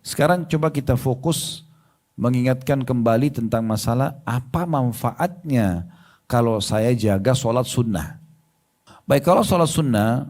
Sekarang coba kita fokus mengingatkan kembali tentang masalah apa manfaatnya kalau saya jaga sholat sunnah. Baik, kalau sholat sunnah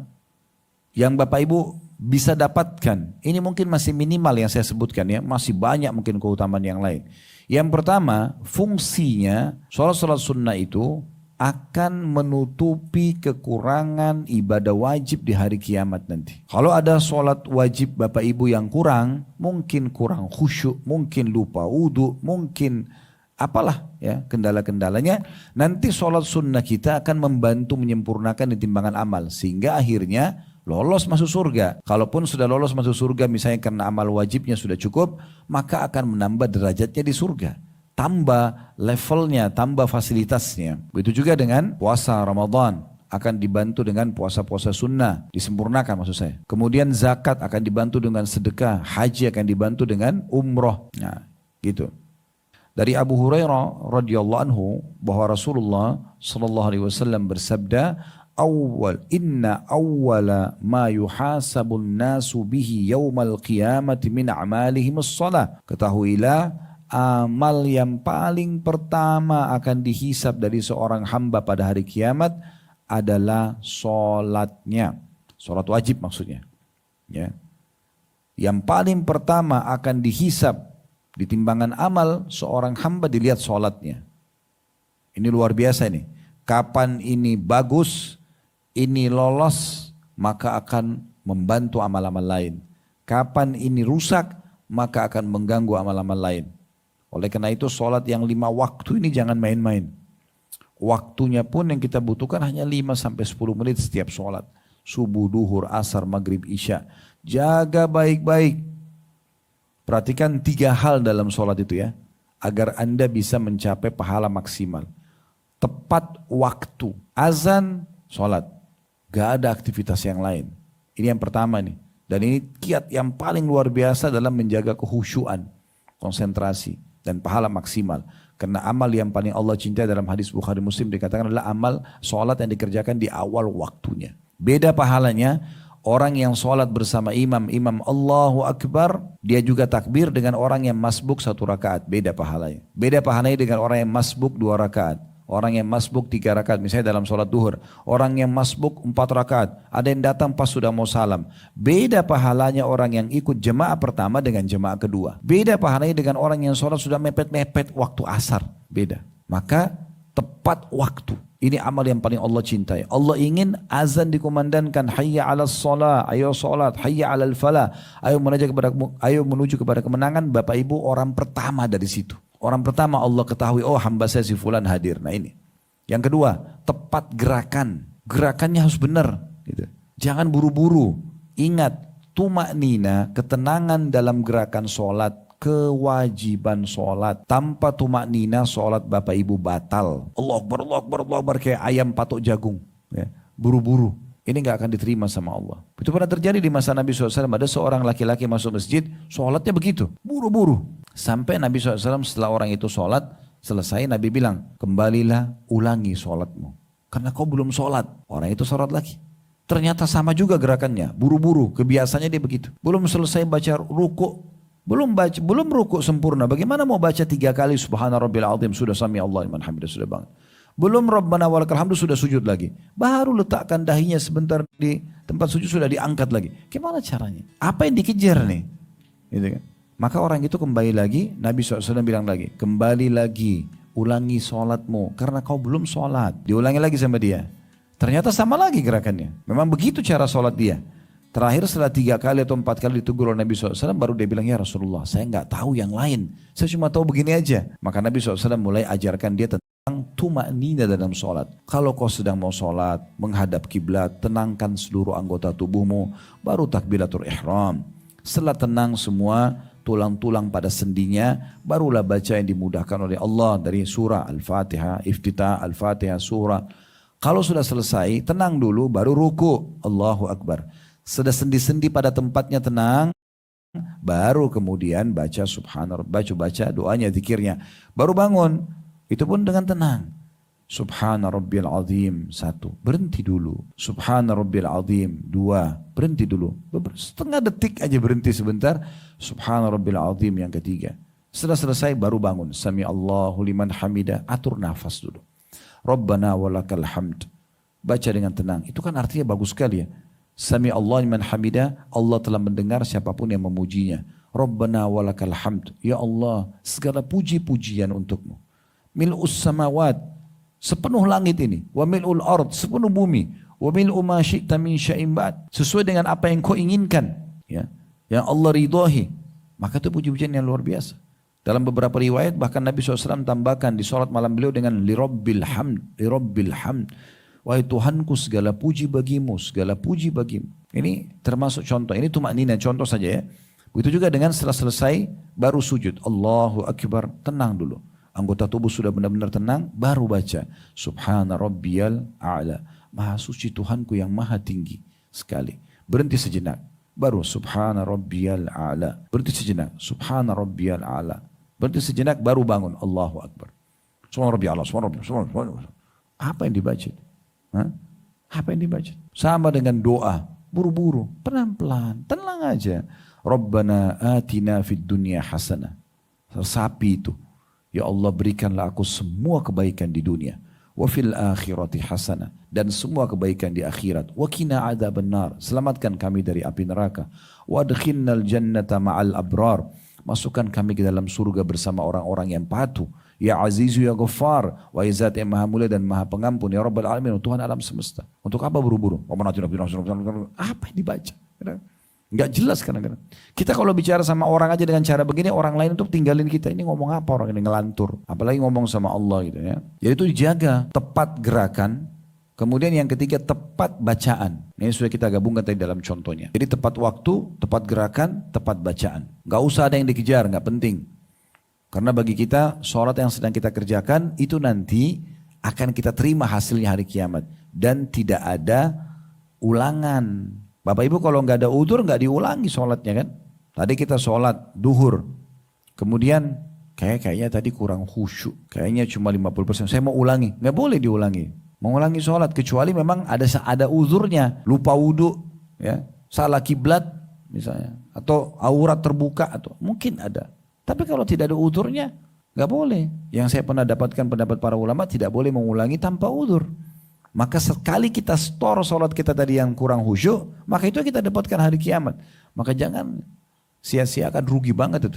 yang Bapak Ibu bisa dapatkan, ini mungkin masih minimal yang saya sebutkan ya, masih banyak mungkin keutamaan yang lain. Yang pertama, fungsinya sholat sunnah itu akan menutupi kekurangan ibadah wajib di hari kiamat nanti. Kalau ada sholat wajib Bapak Ibu yang kurang, mungkin kurang khusyuk, mungkin lupa wudhu, mungkin apalah ya kendala-kendalanya, nanti sholat sunnah kita akan membantu menyempurnakan di timbangan amal, sehingga akhirnya lolos masuk surga. Kalaupun sudah lolos masuk surga misalnya karena amal wajibnya sudah cukup, maka akan menambah derajatnya di surga. Tambah levelnya, tambah fasilitasnya. Begitu juga dengan puasa Ramadan. Akan dibantu dengan puasa-puasa sunnah. Disempurnakan maksud saya. Kemudian zakat akan dibantu dengan sedekah. Haji akan dibantu dengan umroh. Nah gitu. Dari Abu Hurairah radhiyallahu anhu bahwa Rasulullah sallallahu alaihi wasallam bersabda, inna awwala ma yuhasabun nasu bihi yaumal qiyamati min a'malihim as-salah. Ketahuilah, amal yang paling pertama akan dihisab dari seorang hamba pada hari kiamat adalah sholatnya. Sholat wajib maksudnya. Ya. Yang paling pertama akan dihisab di timbangan amal seorang hamba dilihat sholatnya. Ini luar biasa ini. Kapan ini bagus, ini lolos, maka akan membantu amal-amal lain. Kapan ini rusak, maka akan mengganggu amal-amal lain. Oleh karena itu sholat yang 5 waktu ini jangan main-main. Waktunya pun yang kita butuhkan hanya 5-10 menit setiap sholat. Subuh, duhur, asar, maghrib, isya. Jaga baik-baik. Perhatikan 3 hal dalam sholat itu ya. Agar Anda bisa mencapai pahala maksimal. Tepat waktu. Azan, sholat. Gak ada aktivitas yang lain. Ini yang pertama nih. Dan ini kiat yang paling luar biasa dalam menjaga kehusyuan. Konsentrasi. Dan pahala maksimal. Karena amal yang paling Allah cintai dalam hadis Bukhari Muslim dikatakan adalah amal sholat yang dikerjakan di awal waktunya. Beda pahalanya orang yang sholat bersama imam Allahu Akbar, dia juga takbir dengan orang yang masbuk 1 rakaat. Beda pahalanya. Beda pahalanya dengan orang yang masbuk 2 rakaat. Orang yang masbuk 3 rakaat, misalnya dalam sholat duhur. Orang yang masbuk 4 rakaat. Ada yang datang pas sudah mau salam. Beda pahalanya orang yang ikut jemaah pertama dengan jemaah kedua. Beda pahalanya dengan orang yang sholat sudah mepet-mepet waktu asar. Beda. Maka tepat waktu. Ini amal yang paling Allah cintai. Allah ingin azan dikumandangkan. Hayya ala sholat, ayo sholat. Hayya ala falah. Ayo menuju kepada kemenangan. Bapak Ibu orang pertama dari situ. Orang pertama Allah ketahui, oh hamba saya si fulan hadir. Nah ini. Yang kedua, tepat gerakan. Gerakannya harus benar. Gitu. Jangan buru-buru. Ingat, tumaknina, ketenangan dalam gerakan sholat, kewajiban sholat. Tanpa tumaknina, sholat Bapak Ibu batal. Allah Akbar, Allah Akbar, Allah Akbar, kayak ayam patok jagung. Ya. Buru-buru. Ini gak akan diterima sama Allah. Itu pernah terjadi di masa Nabi SAW. Ada seorang laki-laki masuk masjid, sholatnya begitu, buru-buru. Sampai Nabi SAW setelah orang itu sholat, selesai Nabi bilang, kembalilah ulangi sholatmu. Karena kau belum sholat. Orang itu sholat lagi. Ternyata sama juga gerakannya, buru-buru. Kebiasaannya dia begitu. Belum selesai baca ruku, belum ruku sempurna. Bagaimana mau baca 3 kali subhana rabbil azim, sudah sami Allah liman hamidah, sudah bangun. Belum Rabbana walakal hamdu sudah sujud lagi. Baru letakkan dahinya sebentar di tempat sujud sudah diangkat lagi. Gimana caranya? Apa yang dikejar nih? Gitu kan? Maka orang itu kembali lagi, Nabi SAW bilang lagi, kembali lagi, ulangi sholatmu. Karena kau belum sholat. Diulangi lagi sama dia. Ternyata sama lagi gerakannya. Memang begitu cara sholat dia. Terakhir setelah 3 kali atau 4 kali ditegur oleh Nabi SAW, baru dia bilang, ya Rasulullah, saya nggak tahu yang lain. Saya cuma tahu begini aja. Maka Nabi SAW mulai ajarkan dia tentang tumaknina dalam sholat. Kalau kau sedang mau sholat, menghadap kiblat, tenangkan seluruh anggota tubuhmu, baru takbiratul ihram. Setelah tenang semua tulang-tulang pada sendinya, barulah baca yang dimudahkan oleh Allah dari surah Al-Fatihah, Iftitah Al-Fatihah, surah. Kalau sudah selesai, tenang dulu, baru ruku, Allahu Akbar. Sudah sendi-sendi pada tempatnya tenang, baru kemudian baca subhanallah, baca doanya, zikirnya. Baru bangun, itu pun dengan tenang. Subhana Rabbiyal Azim 1, berhenti dulu. Subhana Rabbiyal Azim 2, berhenti dulu. Setengah detik aja berhenti sebentar. Subhana Rabbiyal Azim yang ketiga. Setelah selesai baru bangun. Sami Allahu liman hamidah, atur nafas dulu. Rabbana walakal hamd. Baca dengan tenang. Itu kan artinya bagus sekali ya. Sami Allah liman hamidah, Allah telah mendengar siapapun yang memujinya. Rabbana walakal hamd. Ya Allah, segala puji-pujian untukmu. Mil'us samawat, sepenuh langit ini. Wa mil'ul ard, sepenuh bumi. Wa mil'u ma syi'ta min syai'in ba'd. Sesuai dengan apa yang kau inginkan. Ya. Yang Allah ridhahi. Maka itu puji-pujian yang luar biasa. Dalam beberapa riwayat bahkan Nabi SAW tambahkan di salat malam beliau dengan lirabbil hamd. Lirabbil hamd. Wahai Tuhanku, segala puji bagimu. Segala puji bagimu. Ini termasuk contoh. Ini tumakninah, contoh saja ya. Begitu juga dengan setelah selesai baru sujud. Allahu Akbar. Tenang dulu. Anggota tubuh sudah benar-benar tenang, baru baca Subhana Rabbiyal A'la. Maha suci Tuhanku yang maha tinggi sekali. Berhenti sejenak, baru Subhana Rabbiyal A'la. Berhenti sejenak, Subhana Rabbiyal A'la. Berhenti sejenak, baru bangun, Allahu Akbar. Subhana Rabbiyal A'la, Subhana Rabbiyal A'la. Apa yang dibaca? Apa yang dibaca? Sama dengan doa, buru-buru, pelan-pelan, tenang aja. Rabbana atina fid dunya hasanah. Sapi itu. Ya Allah, berikanlah aku semua kebaikan di dunia. Wa fil akhirati hasanah. Dan semua kebaikan di akhirat. Wa qina adzabannar. Selamatkan kami dari api neraka. Wa adkhinnal jannata ma'al abrar. Masukkan kami ke dalam surga bersama orang-orang yang patuh. Ya Azizu ya Ghaffar. Wa Zat yang maha mulia dan maha pengampun. Ya Rabbal alamin. Tuhan alam semesta. Untuk apa buru-buru? Apa yang dibaca? Nggak jelas kadang-kadang. Kita kalau bicara sama orang aja dengan cara begini, orang lain untuk tinggalin kita. Ini ngomong apa orang ini, ngelantur. Apalagi ngomong sama Allah gitu ya. Jadi itu dijaga tepat gerakan. Kemudian yang ketiga tepat bacaan. Ini sudah kita gabungkan tadi dalam contohnya. Jadi tepat waktu, tepat gerakan, tepat bacaan. Nggak usah ada yang dikejar, nggak penting. Karena bagi kita sholat yang sedang kita kerjakan itu nanti akan kita terima hasilnya hari kiamat. Dan tidak ada ulangan. Bapak Ibu kalau nggak ada udzur nggak diulangi sholatnya kan. Tadi kita sholat duhur. Kemudian kayaknya tadi kurang khusyuk. Kayaknya cuma 50%. Saya mau ulangi. Nggak boleh diulangi. Mengulangi sholat. Kecuali memang ada udzurnya. Lupa wudhu. Ya. Salah kiblat misalnya. Atau aurat terbuka. Atau mungkin ada. Tapi kalau tidak ada udzurnya nggak boleh. Yang saya pernah dapatkan pendapat para ulama tidak boleh mengulangi tanpa udzur. Maka sekali kita store sholat kita tadi yang kurang khusyuk, maka itu kita dapatkan hari kiamat. Maka jangan sia-siakan, rugi banget itu.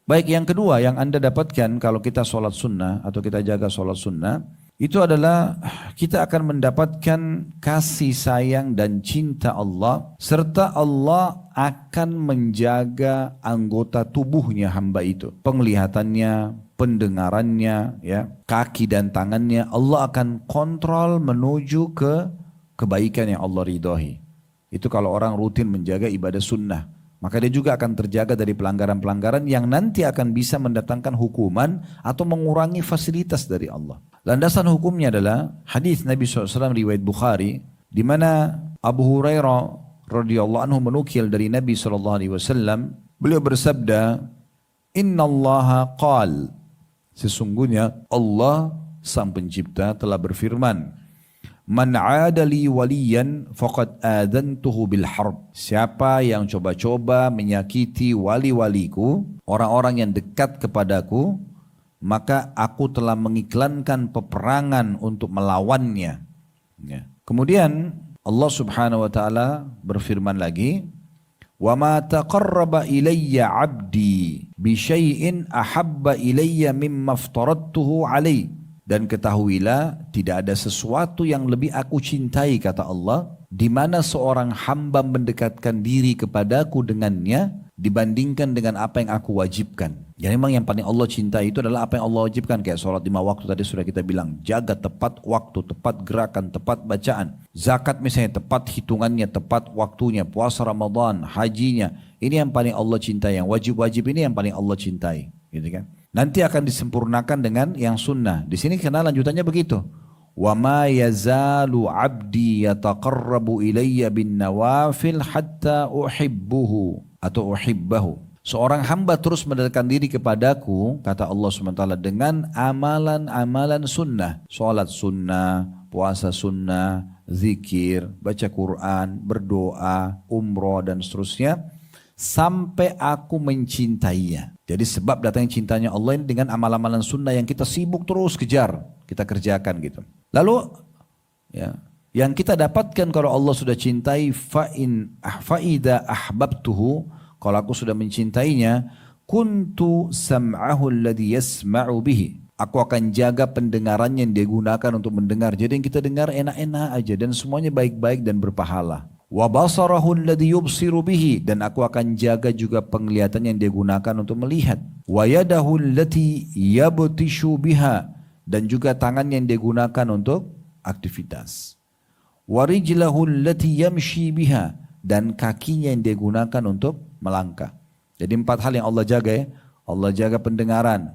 Baik, yang kedua yang Anda dapatkan kalau kita sholat sunnah atau kita jaga sholat sunnah, itu adalah kita akan mendapatkan kasih sayang dan cinta Allah, serta Allah akan menjaga anggota tubuhnya hamba itu. Penglihatannya, pendengarannya, ya, kaki dan tangannya, Allah akan kontrol menuju ke kebaikan yang Allah ridhoi. Itu kalau orang rutin menjaga ibadah sunnah. Maka dia juga akan terjaga dari pelanggaran-pelanggaran yang nanti akan bisa mendatangkan hukuman atau mengurangi fasilitas dari Allah. Landasan hukumnya adalah hadis Nabi SAW riwayat Bukhari, di mana Abu Hurairah radhiyallahu anhu menukil dari Nabi SAW, beliau bersabda, Inna Allaha qal, sesungguhnya Allah sang pencipta telah berfirman, Man 'adali waliyan faqad adantuhu bil harb. Siapa yang coba-coba menyakiti wali-waliku, orang-orang yang dekat kepadaku, maka aku telah mengiklankan peperangan untuk melawannya. Ya. Kemudian Allah Subhanahu wa taala berfirman lagi, Wa ma taqarraba ilayya 'abdi bi syai'in ahabba ilayya mimma aftaradtuhu alaihi. Dan ketahuilah tidak ada sesuatu yang lebih aku cintai, kata Allah, di mana seorang hamba mendekatkan diri kepadaku dengannya dibandingkan dengan apa yang aku wajibkan. Jadi memang yang paling Allah cintai itu adalah apa yang Allah wajibkan. Kayak sholat 5 waktu tadi sudah kita bilang. Jaga tepat waktu, tepat gerakan, tepat bacaan. Zakat misalnya tepat hitungannya, tepat waktunya. Puasa Ramadan, hajinya. Ini yang paling Allah cintai. Yang wajib-wajib ini yang paling Allah cintai. Gitu kan? Nanti akan disempurnakan dengan yang sunnah. Di sini karena lanjutannya begitu. Wa ma yazalu 'abdi yataqarrabu ilayya bin nawafil hatta uhibbuhu atau uhibbahu. Seorang hamba terus mendekatkan diri kepadaku, kata Allah SWT, dengan amalan-amalan sunnah. Salat sunnah, puasa sunnah, zikir, baca Quran, berdoa, umroh dan seterusnya. Sampai aku mencintainya. Jadi sebab datangnya cintanya Allah ini dengan amal-amalan sunnah yang kita sibuk terus kejar, kita kerjakan gitu. Lalu ya, yang kita dapatkan kalau Allah sudah cintai, fa'ida ahbabtuhu, kalau aku sudah mencintainya, kuntu sam'ahu alladhi yasma'u bihi. Aku akan jaga pendengarannya yang dia gunakan untuk mendengar. Jadi yang kita dengar enak-enak aja dan semuanya baik-baik dan berpahala. Wa basarahu alladhi yubsiru bihi, dan aku akan jaga juga penglihatan yang dia gunakan untuk melihat. Wa yadahu allati yabtishu biha, dan juga tangan yang dia gunakan untuk aktivitas. Wa rijlahu allati yamshi biha, dan kakinya yang dia gunakan untuk melangkah. Jadi 4 hal yang Allah jaga ya. Allah jaga pendengaran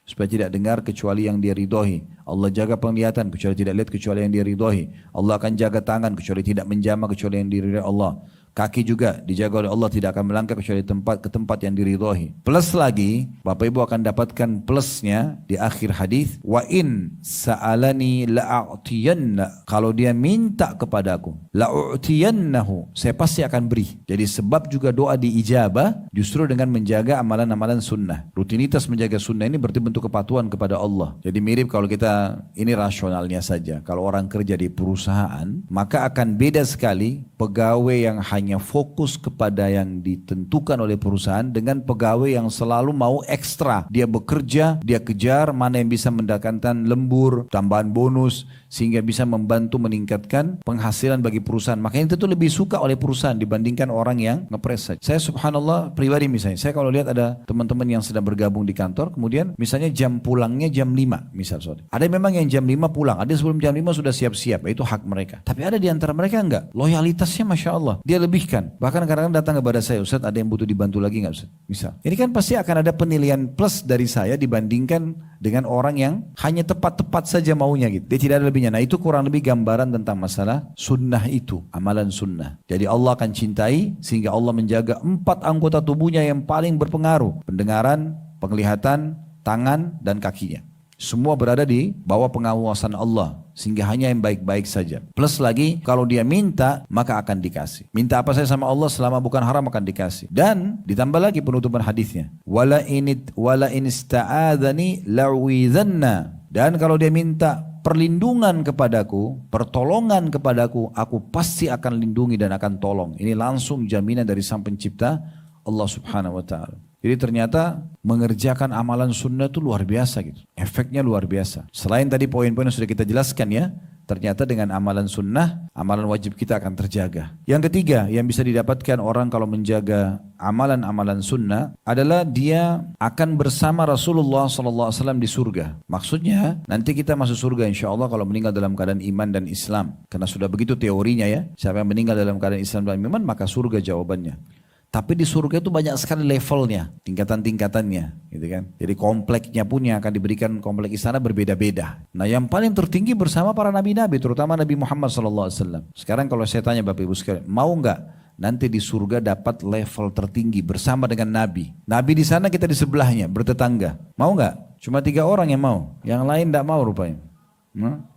supaya tidak dengar kecuali yang dia ridhoi. Allah jaga penglihatan kecuali tidak lihat kecuali yang dia ridhoi. Allah akan jaga tangan kecuali tidak menjamah kecuali yang diridhoi Allah. Kaki juga dijaga oleh Allah, tidak akan melangkah kecuali ke tempat yang diridhoi. Plus lagi, Bapak Ibu akan dapatkan plusnya di akhir hadis. Wa in sa'alani la'atiyanna. Kalau dia minta kepadaku, la'utiyannahu, saya pasti akan beri. Jadi sebab juga doa diijabah justru dengan menjaga amalan-amalan sunnah. Rutinitas menjaga sunnah ini berarti bentuk kepatuhan kepada Allah. Jadi mirip kalau kita, ini rasionalnya saja. Kalau orang kerja di perusahaan, maka akan beda sekali pegawai yang hanya fokus kepada yang ditentukan oleh perusahaan dengan pegawai yang selalu mau ekstra. Dia bekerja, dia kejar mana yang bisa mendapatkan lembur, tambahan bonus, sehingga bisa membantu meningkatkan penghasilan bagi perusahaan. Makanya itu tuh lebih suka oleh perusahaan dibandingkan orang yang ngepres saja. Saya subhanallah pribadi misalnya, saya kalau lihat ada teman-teman yang sedang bergabung di kantor, kemudian misalnya jam pulangnya jam 5 misal. Ada memang yang jam 5 pulang, ada sebelum jam 5 sudah siap-siap, itu hak mereka. Tapi ada di antara mereka enggak, loyalitasnya Masya Allah, dia lebihkan. Bahkan kadang-kadang datang kepada saya, Ustaz ada yang butuh dibantu lagi enggak Ustaz? Misal. Ini kan pasti akan ada penilaian plus dari saya dibandingkan dengan orang yang hanya tepat-tepat saja maunya gitu. Dia tidak ada lebihnya. Nah itu kurang lebih gambaran tentang masalah sunnah itu, amalan sunnah. Jadi Allah akan cintai sehingga Allah menjaga 4 anggota tubuhnya yang paling berpengaruh. Pendengaran, penglihatan, tangan, dan kakinya. Semua berada di bawah pengawasan Allah. Sehingga hanya yang baik-baik saja. Plus lagi, kalau dia minta, maka akan dikasih. Minta apa saja sama Allah selama bukan haram akan dikasih. Dan ditambah lagi penutupan hadisnya. Wala in ista'adhani la'uidhanna. Dan kalau dia minta perlindungan kepadaku, pertolongan kepadaku, aku pasti akan lindungi dan akan tolong. Ini langsung jaminan dari Sang Pencipta Allah Subhanahu wa taala. Jadi ternyata mengerjakan amalan sunnah itu luar biasa gitu. Efeknya luar biasa. Selain tadi poin-poin yang sudah kita jelaskan ya, ternyata dengan amalan sunnah, amalan wajib kita akan terjaga. Yang ketiga yang bisa didapatkan orang kalau menjaga amalan-amalan sunnah adalah dia akan bersama Rasulullah SAW di surga. Maksudnya nanti kita masuk surga insya Allah kalau meninggal dalam keadaan iman dan Islam. Karena sudah begitu teorinya ya. Siapa yang meninggal dalam keadaan Islam dan iman maka surga jawabannya. Tapi di surga itu banyak sekali levelnya, tingkatan-tingkatannya, gitu kan. Jadi kompleknya pun yang akan diberikan komplek istana berbeda-beda. Nah yang paling tertinggi bersama para nabi-nabi, terutama Nabi Muhammad SAW. Sekarang kalau saya tanya Bapak Ibu sekalian, mau nggak nanti di surga dapat level tertinggi bersama dengan Nabi? Nabi di sana kita di sebelahnya, bertetangga. Mau nggak? Cuma 3 orang yang mau, yang lain nggak mau rupanya.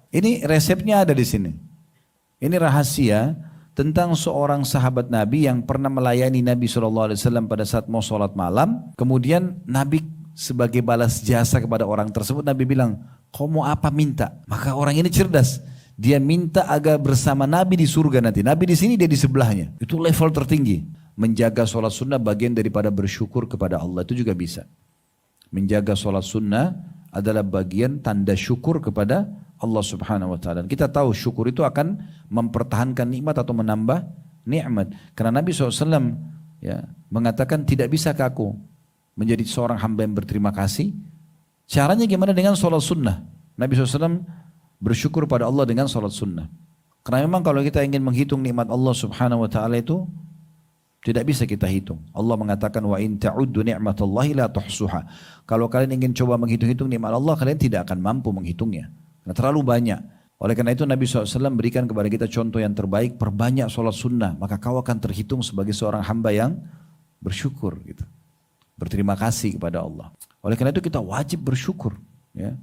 Ini resepnya ada di sini. Ini rahasia tentang seorang sahabat Nabi yang pernah melayani Nabi SAW pada saat mau sholat malam. Kemudian Nabi sebagai balas jasa kepada orang tersebut, Nabi bilang, kau mau apa minta? Maka orang ini cerdas. Dia minta agar bersama Nabi di surga nanti. Nabi di sini, dia di sebelahnya. Itu level tertinggi. Menjaga sholat sunnah bagian daripada bersyukur kepada Allah. Itu juga bisa. Menjaga sholat sunnah adalah bagian tanda syukur kepada Allah Subhanahu wa taala. Kita tahu syukur itu akan mempertahankan nikmat atau menambah nikmat. Karena Nabi SAW ya, mengatakan tidak bisakah aku menjadi seorang hamba yang berterima kasih? Caranya gimana? Dengan sholat sunnah. Nabi SAW bersyukur pada Allah dengan sholat sunnah. Karena memang kalau kita ingin menghitung nikmat Allah Subhanahu wa taala itu tidak bisa kita hitung. Allah mengatakan wa in ta'uddu ni'matallahi la tuhsuha. Kalau kalian ingin coba menghitung-hitung nikmat Allah, kalian tidak akan mampu menghitungnya. Karena terlalu banyak. Oleh karena itu Nabi SAW berikan kepada kita contoh yang terbaik, perbanyak sholat sunnah, maka kau akan terhitung sebagai seorang hamba yang bersyukur gitu. Berterima kasih kepada Allah. Oleh karena itu kita wajib bersyukur. Ya.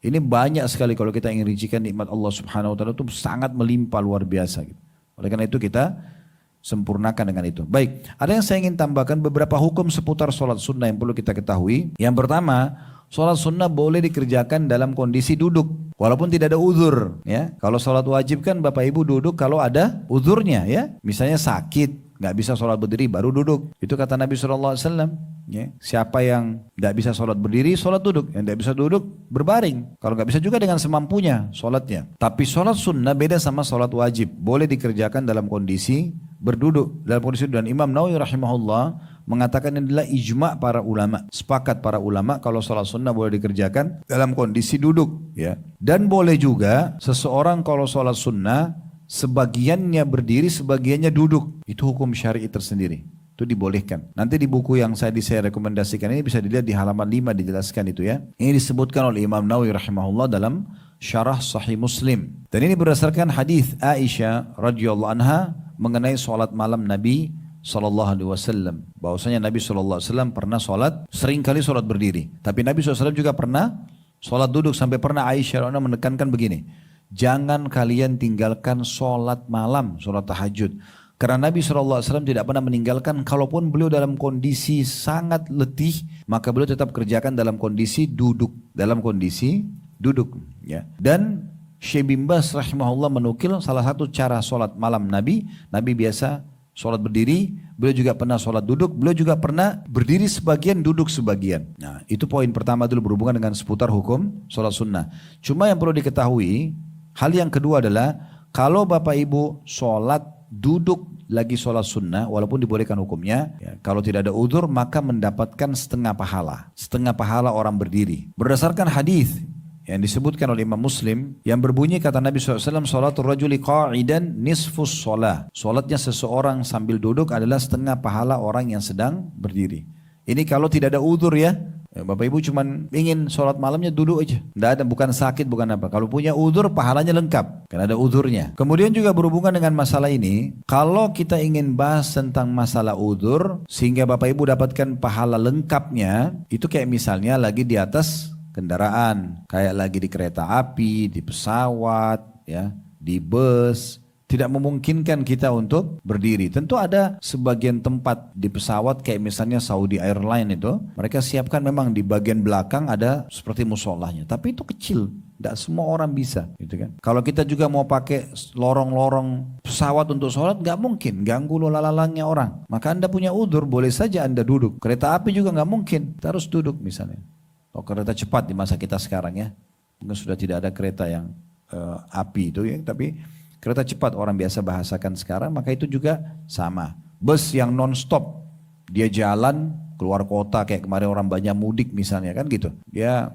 Ini banyak sekali kalau kita ingin rincikan nikmat Allah Subhanahu Wa Taala itu sangat melimpah luar biasa. Gitu. Oleh karena itu kita sempurnakan dengan itu. Baik, ada yang saya ingin tambahkan beberapa hukum seputar sholat sunnah yang perlu kita ketahui. Yang pertama, sholat sunnah boleh dikerjakan dalam kondisi duduk, walaupun tidak ada uzur. Ya, kalau sholat wajib kan bapak ibu duduk kalau ada uzurnya. Ya, misalnya sakit, nggak bisa sholat berdiri baru duduk. Itu kata Nabi SAW. Ya, siapa yang nggak bisa sholat berdiri, sholat duduk. Yang nggak bisa duduk, berbaring. Kalau nggak bisa juga dengan semampunya sholatnya. Tapi sholat sunnah beda sama sholat wajib. Boleh dikerjakan dalam kondisi berduduk. Dalam kondisi duduk. Dan Imam Nawawi rahimahullah mengatakan ini adalah ijma' para ulama. Sepakat para ulama kalau sholat sunnah boleh dikerjakan dalam kondisi duduk. Ya. Dan boleh juga seseorang kalau sholat sunnah sebagiannya berdiri, sebagiannya duduk. Itu hukum syar'i tersendiri. Itu dibolehkan. Nanti di buku yang saya rekomendasikan ini bisa dilihat di halaman 5 dijelaskan itu ya. Ini disebutkan oleh Imam Nawawi rahimahullah dalam Syarah Sahih Muslim. Dan ini berdasarkan hadis Aisyah radhiyallahu anha mengenai sholat malam Nabi SAW. Bahwasanya Nabi SAW pernah sholat, sering kali sholat berdiri. Tapi Nabi SAW juga pernah sholat duduk. Sampai pernah Aisyah radhiyallahu anha menekankan begini. Jangan kalian tinggalkan sholat malam, sholat tahajud. Karena Nabi SAW tidak pernah meninggalkan, kalaupun beliau dalam kondisi sangat letih, maka beliau tetap kerjakan dalam kondisi duduk. Dalam kondisi duduk. Ya. Dan Syekh bin Baz rahimahullah menukil salah satu cara sholat malam Nabi. Nabi biasa sholat berdiri, beliau juga pernah sholat duduk, beliau juga pernah berdiri sebagian, duduk sebagian. Nah, itu poin pertama dulu berhubungan dengan seputar hukum sholat sunnah. Cuma yang perlu diketahui, hal yang kedua adalah kalau bapak ibu sholat duduk lagi sholat sunnah, walaupun dibolehkan hukumnya, ya, kalau tidak ada udzur maka mendapatkan setengah pahala orang berdiri. Berdasarkan hadis yang disebutkan oleh Imam Muslim yang berbunyi kata Nabi SAW, sholatul rajuli qa'idan nisfus sholah. Sholatnya seseorang sambil duduk adalah setengah pahala orang yang sedang berdiri. Ini kalau tidak ada udzur ya. Bapak ibu cuman ingin sholat malamnya duduk aja. Tidak ada, bukan sakit, bukan apa. Kalau punya udzur pahalanya lengkap. Karena ada udzurnya. Kemudian juga berhubungan dengan masalah ini. Kalau kita ingin bahas tentang masalah udzur sehingga bapak ibu dapatkan pahala lengkapnya. Itu kayak misalnya lagi di atas kendaraan. Kayak lagi di kereta api, di pesawat, ya, di bus. Tidak memungkinkan kita untuk berdiri. Tentu ada sebagian tempat di pesawat kayak misalnya Saudi Airline itu. Mereka siapkan memang di bagian belakang ada seperti musolahnya. Tapi itu kecil. Tidak semua orang bisa. Gitu kan. Kalau kita juga mau pakai lorong-lorong pesawat untuk sholat, nggak mungkin. Ganggu lalalangnya orang. Maka Anda punya udzur, boleh saja Anda duduk. Kereta api juga nggak mungkin. Kita harus duduk misalnya. Kalau kereta cepat di masa kita sekarang ya. Mungkin sudah tidak ada kereta yang api itu ya. Tapi kereta cepat orang biasa bahasakan sekarang, maka itu juga sama. Bus yang non-stop, dia jalan keluar kota kayak kemarin orang banyak mudik misalnya kan gitu. Dia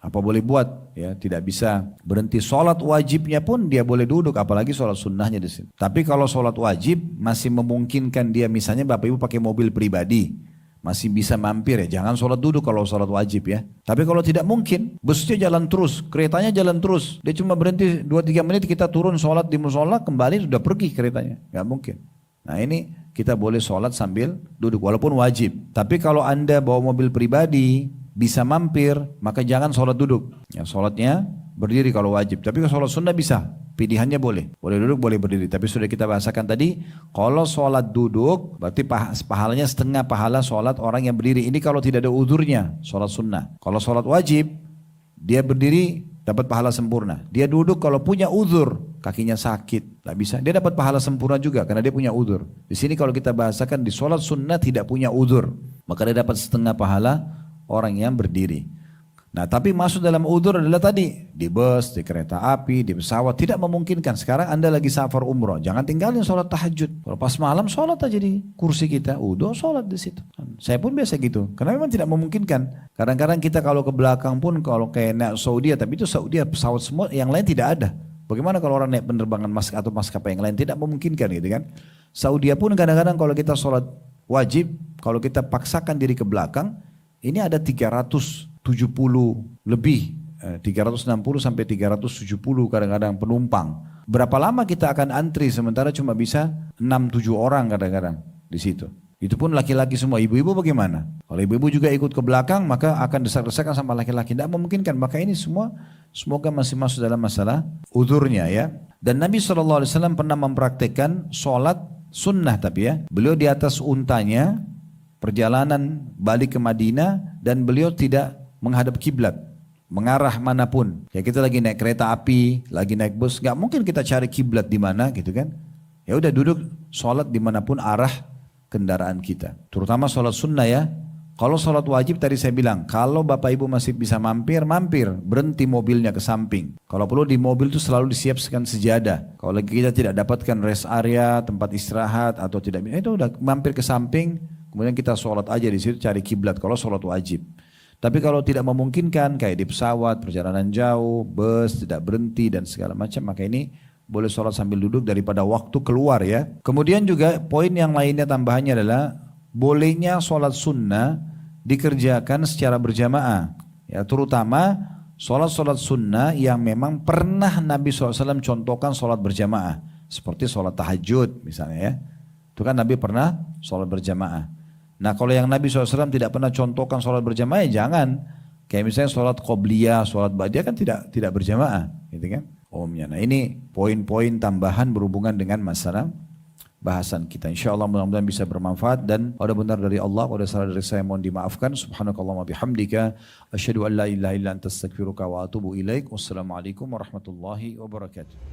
apa boleh buat, ya tidak bisa berhenti. Sholat wajibnya pun dia boleh duduk, apalagi sholat sunnahnya di sini. Tapi kalau sholat wajib masih memungkinkan dia misalnya bapak ibu pakai mobil pribadi. Masih bisa mampir ya, jangan sholat duduk kalau sholat wajib ya. Tapi kalau tidak mungkin, busnya jalan terus, keretanya jalan terus. Dia cuma berhenti 2-3 menit kita turun sholat di musola, kembali sudah pergi keretanya. Gak mungkin. Nah ini kita boleh sholat sambil duduk, walaupun wajib. Tapi kalau Anda bawa mobil pribadi, bisa mampir, maka jangan sholat duduk. Ya, sholatnya berdiri kalau wajib. Tapi kalau sholat sunnah bisa. Pilihannya boleh duduk, boleh berdiri. Tapi sudah kita bahasakan tadi, kalau sholat duduk, berarti pahalanya setengah pahala sholat orang yang berdiri. Ini kalau tidak ada udzurnya, sholat sunnah. Kalau sholat wajib, dia berdiri, dapat pahala sempurna. Dia duduk kalau punya udzur, kakinya sakit, tak bisa. Dia dapat pahala sempurna juga, karena dia punya udzur. Di sini kalau kita bahasakan, di sholat sunnah tidak punya udzur, maka dia dapat setengah pahala orang yang berdiri. Nah tapi masuk dalam udzur adalah tadi di bus, di kereta api, di pesawat tidak memungkinkan. Sekarang Anda lagi safar umroh, jangan tinggalin sholat tahajud. Kalau pas malam sholat aja di kursi kita, udah sholat di situ. Saya pun biasa gitu, karena memang tidak memungkinkan. Kadang-kadang kita kalau ke belakang pun kalau kayak naik Saudi, tapi itu Saudi pesawat semua, yang lain tidak ada. Bagaimana kalau orang naik penerbangan atau maskapai yang lain, tidak memungkinkan gitu kan. Saudi pun kadang-kadang kalau kita sholat wajib, kalau kita paksakan diri ke belakang, ini ada 370 lebih, 360 sampai 370 kadang-kadang penumpang. Berapa lama kita akan antri sementara cuma bisa 6-7 orang kadang-kadang di situ. Itu pun laki-laki semua. Ibu-ibu bagaimana? Kalau ibu-ibu juga ikut ke belakang, maka akan desak-desakan sama laki-laki. Tidak memungkinkan. Maka ini semua semoga masih masuk dalam masalah udurnya ya. Dan Nabi SAW pernah mempraktekkan sholat sunnah tapi ya. Beliau di atas untanya, perjalanan balik ke Madinah, dan beliau tidak menghadap kiblat, mengarah manapun. Ya kita lagi naik kereta api, lagi naik bus, nggak mungkin kita cari kiblat di mana gitu kan. Ya udah duduk sholat dimanapun arah kendaraan kita. Terutama sholat sunnah ya. Kalau sholat wajib tadi saya bilang, kalau bapak ibu masih bisa mampir, berhenti mobilnya ke samping. Kalau perlu di mobil itu selalu disiapkan sejadah. Kalau lagi kita tidak dapatkan rest area, tempat istirahat atau tidak, itu udah mampir ke samping, kemudian kita sholat aja di situ cari kiblat kalau sholat wajib. Tapi kalau tidak memungkinkan kayak di pesawat, perjalanan jauh, bus tidak berhenti dan segala macam, maka ini boleh sholat sambil duduk daripada waktu keluar ya. Kemudian juga poin yang lainnya tambahannya adalah bolehnya sholat sunnah dikerjakan secara berjamaah. Ya, terutama sholat sunnah yang memang pernah Nabi SAW contohkan sholat berjamaah. Seperti sholat tahajud misalnya ya. Itu kan Nabi pernah sholat berjamaah. Nah kalau yang Nabi SAW tidak pernah contohkan sholat berjamaah ya jangan. Kayak misalnya sholat qobliyah, sholat ba'diyah kan tidak berjamaah. Gitu kan. Umumnya. Nah ini poin-poin tambahan berhubungan dengan masalah bahasan kita. InsyaAllah mudah-mudahan bisa bermanfaat dan kalau benar dari Allah, kalau salah dari saya mohon dimaafkan. Subhanakallah wa bihamdika. Asyhadu an la ilaha illa anta astaghfiruka wa atubu ilaik. Wassalamualaikum warahmatullahi wabarakatuh.